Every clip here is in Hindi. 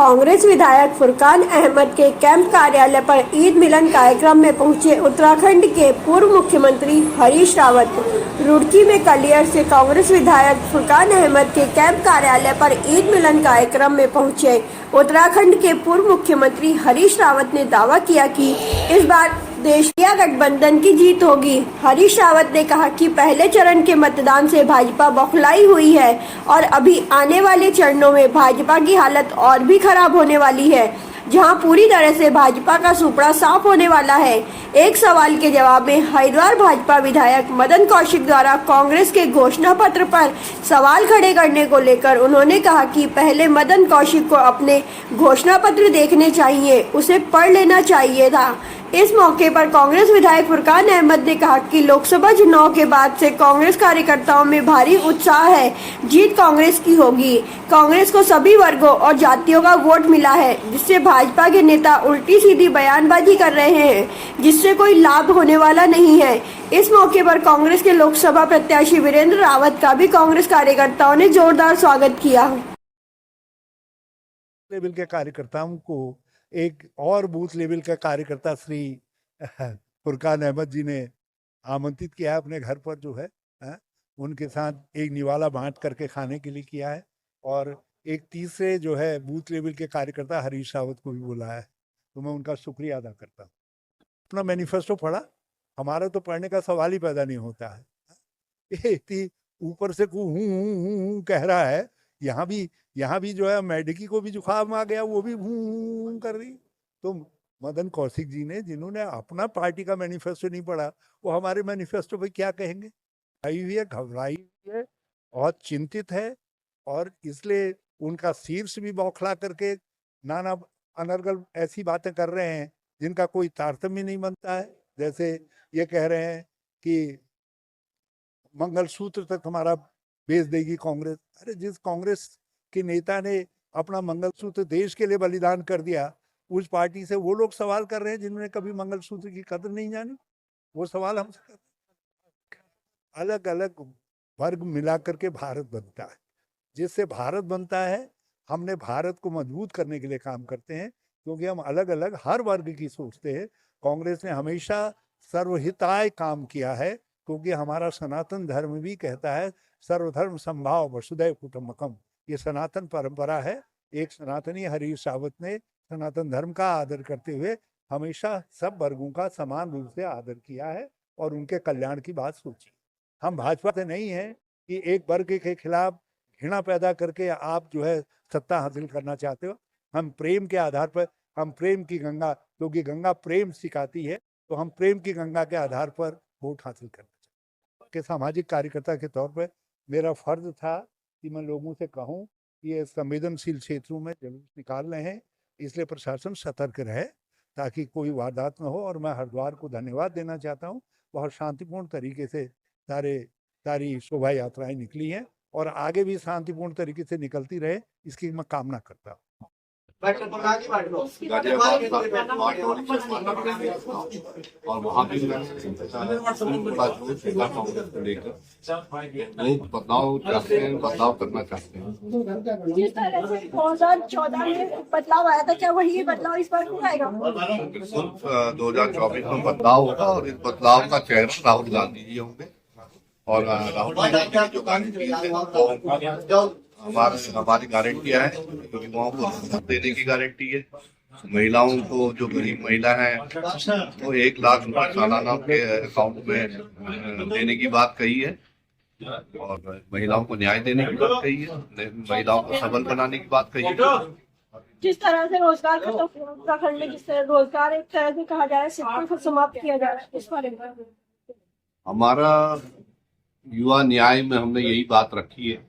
कांग्रेस विधायक फुरकान अहमद के कैंप कार्यालय पर ईद मिलन कार्यक्रम में पहुंचे उत्तराखंड के पूर्व मुख्यमंत्री हरीश रावत। रुड़की में कलियर से कांग्रेस विधायक फुरकान अहमद के कैंप कार्यालय पर ईद मिलन कार्यक्रम में पहुंचे उत्तराखंड के पूर्व मुख्यमंत्री हरीश रावत ने दावा किया कि इस बार देश या गठबंधन की जीत होगी। हरीश रावत ने कहा कि पहले चरण के मतदान से भाजपा बौखलाई हुई है और अभी आने वाले चरणों में भाजपा की हालत और भी खराब होने वाली है, जहां पूरी तरह से भाजपा का सुपड़ा साफ होने वाला है। एक सवाल के जवाब में हरिद्वार भाजपा विधायक मदन कौशिक द्वारा कांग्रेस के घोषणा पत्र पर सवाल खड़े करने को लेकर उन्होंने कहा कि पहले मदन कौशिक को अपने घोषणा पत्र देखने चाहिए, उसे पढ़ लेना चाहिए था। इस मौके पर कांग्रेस विधायक फुरकान अहमद ने कहा कि लोकसभा चुनाव के बाद से कांग्रेस कार्यकर्ताओं में भारी उत्साह है, जीत कांग्रेस की होगी। कांग्रेस को सभी वर्गों और जातियों का वोट मिला है, जिससे भाजपा के नेता उल्टी सीधी बयानबाजी कर रहे हैं, जिससे कोई लाभ होने वाला नहीं है। इस मौके पर कांग्रेस के लोकसभा प्रत्याशी वीरेंद्र रावत का भी कांग्रेस कार्यकर्ताओं ने जोरदार स्वागत किया। लेवल के कार्यकर्ताओं को एक और बूथ लेवल का कार्यकर्ता श्री फुरकान अहमद जी ने आमंत्रित किया है अपने घर पर, जो है उनके साथ एक निवाला बांट करके खाने के लिए किया है, और एक तीसरे जो है बूथ लेवल के कार्यकर्ता हरीश रावत को भी बुलाया है। तो मैं उनका शुक्रिया अदा करता हूँ। अपना मैनिफेस्टो पढ़ा, हमारा तो पढ़ने का सवाल ही पैदा नहीं होता है। ये इतनी ऊपर से हूँ कह रहा है, यहाँ भी जो है मेडिकी को भी जुकाम आ गया, वो भी हूँ कर रही। तो मदन कौशिक जी ने, जिन्होंने अपना पार्टी का मैनिफेस्टो नहीं पढ़ा, वो हमारे मैनिफेस्टो पे क्या कहेंगे? आई हुई है, घबराई हुई है, बहुत चिंतित है, और इसलिए उनका शीर्ष भी बौखला करके नाना अनर्गल ऐसी बातें कर रहे हैं जिनका कोई तारतम्य नहीं बनता है। जैसे ये कह रहे हैं कि मंगलसूत्र तक हमारा बेच देगी कांग्रेस। अरे जिस कांग्रेस के नेता ने अपना मंगलसूत्र देश के लिए बलिदान कर दिया, उस पार्टी से वो लोग सवाल कर रहे हैं जिन्होंने कभी मंगलसूत्र की कदर नहीं जानी। वो सवाल हमसे कर रहे हैं। अलग अलग वर्ग मिला करके भारत बनता है। जिससे भारत बनता है, हमने भारत को मजबूत करने के लिए काम करते हैं, क्योंकि हम अलग अलग हर वर्ग की सोचते हैं। कांग्रेस ने हमेशा सर्वहिताय काम किया है, क्योंकि हमारा सनातन धर्म भी कहता है सर्वधर्म संभाव वसुधैव कुटुंबकम। ये सनातन परंपरा है। एक सनातनी हरीश रावत ने सनातन धर्म का आदर करते हुए हमेशा सब वर्गों का समान रूप से आदर किया है और उनके कल्याण की बात सोची। हम भाजपा से नहीं है कि एक वर्ग के खिलाफ घृणा पैदा करके आप जो है सत्ता हासिल करना चाहते हो। हम प्रेम के आधार पर, हम प्रेम की गंगा, क्योंकि गंगा प्रेम सिखाती है, तो हम प्रेम की गंगा के आधार पर वोट हासिल करना चाहते हैं। के सामाजिक कार्यकर्ता के तौर पर मेरा फर्ज था कि मैं लोगों से कहूं कि ये संवेदनशील क्षेत्रों में जुलूस निकाल रहे हैं, इसलिए प्रशासन सतर्क रहे ताकि कोई वारदात न हो। और मैं हरिद्वार को धन्यवाद देना चाहता हूं, बहुत शांतिपूर्ण तरीके से सारी शोभा यात्राएं निकली हैं और आगे भी शांतिपूर्ण तरीके से निकलती रहे, इसकी मैं कामना करता हूँ। और वहाँ भी बदलाव चाहते हैं, बदलाव करना चाहते हैं। जिस तरह से 2014 में बदलाव आया था, क्या वही बदलाव इस बार भी आएगा? बिल्कुल 2024 में बदलाव होगा, और इस बदलाव का चेहरा राहुल गांधी जी होंगे। और राहुल गांधी की जो गारंटी हमारी गारंटियां हैं, युवाओं को देने की गारंटी है। महिलाओं को, जो गरीब महिला है, वो 1 लाख रुपए सालाना उनके अकाउंट में देने की बात कही है, और महिलाओं को न्याय देने की बात कही है, महिलाओं को सबल बनाने की बात कही है। जिस तरह से रोजगार खत्म उत्तराखंड में, जिस तरह रोजगार एक तरह से कहा जा रहा है सिर्फ समाप्त किया जा रहा है, इस बारे में हमारा युवा न्याय में हमने यही बात रखी है।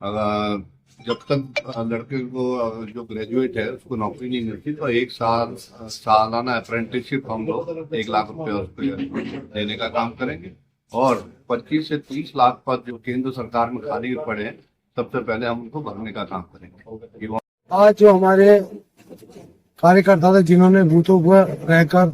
जब तक लड़के को जो ग्रेजुएट है उसको नौकरी नहीं मिलती, तो 1 साल सालाना अप्रेंटिसशिप हम लोग 1 लाख रुपए उसको देने का काम करेंगे। और 25 से 30 लाख पद जो केंद्र सरकार में खाली पड़े हैं, सबसे पहले हम उनको भरने का काम करेंगे। आज जो हमारे कार्यकर्ता थे, जिन्होंने बूथों पर रहकर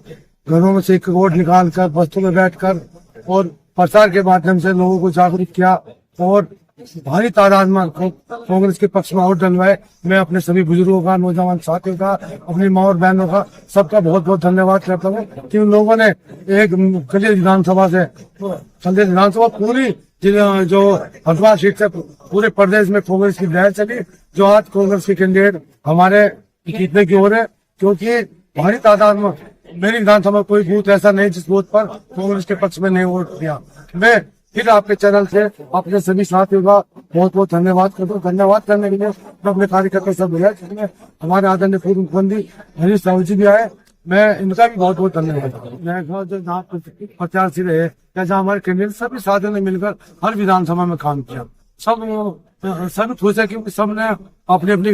घरों में से एक वोट निकाल कर बस्तों में बैठकर और प्रचार के माध्यम से लोगों को जागरूक किया और भारी तादाद में कांग्रेस के पक्ष में वोट डलवाए। मैं अपने सभी बुजुर्गों का, नौजवान साथियों का, अपनी माँ और बहनों का सबका बहुत बहुत धन्यवाद करता हूँ कि उन लोगों ने एक कलियर विधानसभा पूरी जो हरिद्वार सीट से पूरे प्रदेश में कांग्रेस की लहर चली, जो आज कांग्रेस के कैंडिडेट हमारे जीतने की ओर है, क्योंकि भारी तादाद में मेरी विधानसभा कोई बूथ ऐसा नहीं जिस बूथ पर कांग्रेस के पक्ष में नहीं वोट दिया। मैं फिर आपके चैनल से अपने सभी साथियों का बहुत बहुत धन्यवाद करता हूँ। धन्यवाद करने के लिए मैं अपने कार्यकर्ता सब मिला, जिसमें हमारे आदरणीय पूर्व मुख्यमंत्री हरीश रावत जी भी आए, मैं इनका भी बहुत बहुत धन्यवाद। मैं जो जहाँ प्रत्याशी रहे या जहाँ हमारे कैंडिडेट सभी साथियों ने मिलकर हर विधानसभा में काम किया, सब खुश है क्योंकि सबने अपनी अपनी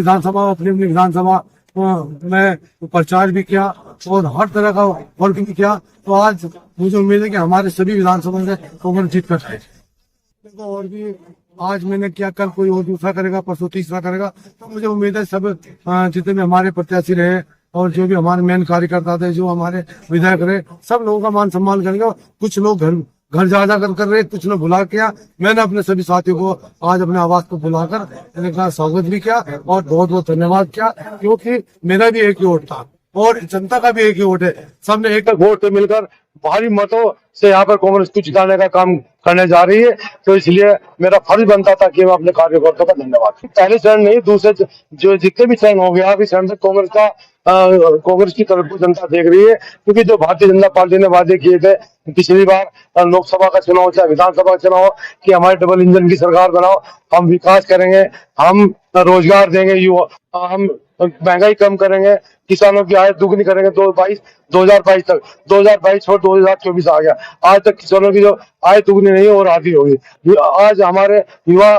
विधानसभा में प्रचार भी किया और हर तरह का वर्क भी किया। तो आज मुझे उम्मीद है कि हमारे सभी विधानसभा से कांग्रेस जीत कर जाएगी। और भी आज मैंने किया, कल कोई और दूसरा करेगा, परसों तीसरा करेगा। तो मुझे उम्मीद है सब जितने भी हमारे प्रत्याशी रहे और जो भी हमारे मेन कार्यकर्ता थे, जो हमारे विधायक रहे, सब लोगों का मान सम्मान करेंगे। कुछ लोग घर ज्यादा कर रहे, कुछ लोग बुला किया। मैंने अपने सभी साथियों को आज अपने आवास को बुलाकर इनका स्वागत भी किया और बहुत बहुत धन्यवाद किया, क्योंकि मेरा भी एक ही वोट था और जनता का भी एक ही वोट है। सबने एक वोट से मिलकर भारी मतों से यहाँ पर कांग्रेस को जिताने का काम करने जा रही है। तो इसलिए मेरा फर्ज बनता था कि मैं अपने कार्यकर्ताओं का धन्यवाद। पहले चरण नहीं, दूसरे जो जितने भी चरण हो गया, अभी चरण से कांग्रेस की तरफ जनता देख रही है, क्योंकि जो भारतीय जनता पार्टी ने वादे किए थे पिछली बार लोकसभा का चुनाव चाहे विधानसभा का चुनाव कि हमारे डबल इंजन की सरकार बनाओ, हम विकास करेंगे, हम रोजगार देंगे, युवा हम महंगाई कम करेंगे, किसानों की आय दुगनी करेंगे 2022 तक। 2022 और 2024 आ गया, आज तक किसानों की जो आय दुगनी नहीं और आधी होगी। आज हमारे युवा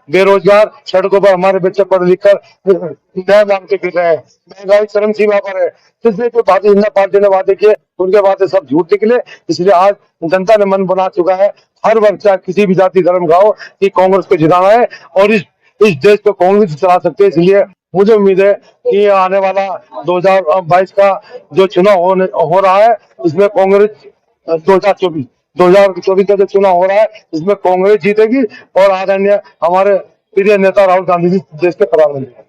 बेरोजगार सड़कों पर, हमारे बच्चे पढ़ लिख कर न्याय मांगते फिर रहे हैं, महंगाई चरम सीमा पर है। इसलिए जो भारतीय जनता पार्टी ने वादे किए, उनके वादे सब झूठ निकले। इसलिए आज जनता ने मन बना चुका है, हर वर्ग चाहे किसी भी जाति धर्म का हो, कि कांग्रेस को जिताना है और इस देश को कांग्रेस चला सकते हैं। इसलिए मुझे उम्मीद है कि आने वाला 2022 का जो चुनाव हो रहा है, इसमें कांग्रेस 2024 का जो चुनाव हो रहा है, इसमें कांग्रेस जीतेगी और आदरणीय हमारे प्रिय नेता राहुल गांधी जी देश के प्रधानमंत्री।